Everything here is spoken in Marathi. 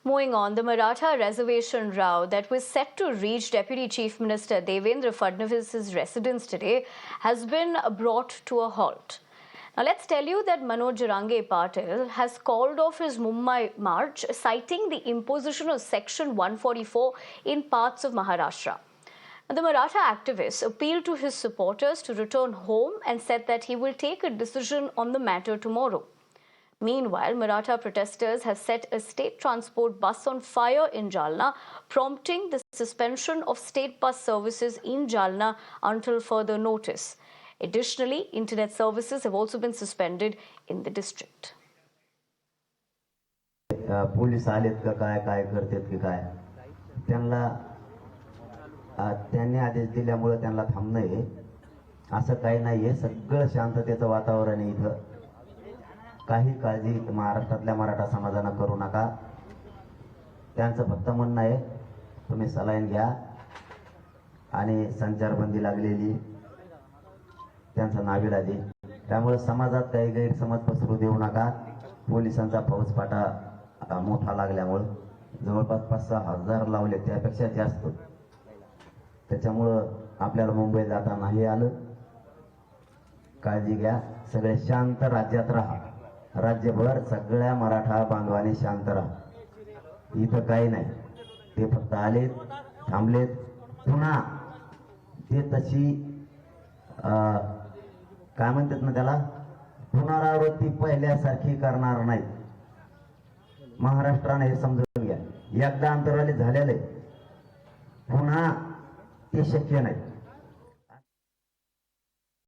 Moving on, the Maratha reservation row that was set to reach Deputy Chief Minister Devendra Fadnavis's residence today has been brought to a halt. Now, let's tell you that Manoj Jarange Patil has called off his Mumbai march, citing the imposition of Section 144 in parts of Maharashtra. The Maratha activist appealed to his supporters to return home and said that he will take a decision on the matter tomorrow. Meanwhile, Maratha protesters have set a state transport bus on fire in Jalna, prompting the suspension of state bus services in Jalna until further notice. Additionally, internet services have also been suspended in the district. Police आलेत का काय करतात की काय त्यांनी आदेश दिल्यामुळे त्यांना थांबणं आहे असं काही नाहीये. सगळं शांततेचं वातावरण आहे इथं. काही काळजी महाराष्ट्रातल्या मराठा समाजानं करू नका. त्यांचं फक्त म्हणणं आहे तुम्ही सलाईन घ्या आणि संचारबंदी लागलेली त्यांचं नाविलाजी. त्यामुळे समाजात काही गैरसमज पसरू देऊ नका. पोलिसांचा फौजफाटा मोठा लागल्यामुळे जवळपास 5-6 हजार लावले, त्यापेक्षा जास्त. त्याच्यामुळं आपल्याला मुंबई जाता नाही आलं. काळजी घ्या. सगळे शांत राज्यात राहा. राज्यभर सगळ्या मराठा बांधवांनी शांत राहा. इथं काही नाही. ते फक्त आलेत, थांबलेत. पुन्हा ते तशी काय म्हणतात ना त्याला, पुनरावृत्ती पहिल्यासारखी करणार नाही. महाराष्ट्राने हे समजून घ्या. एकदा अंतराळी झालेले पुन्हा ते शक्य नाही.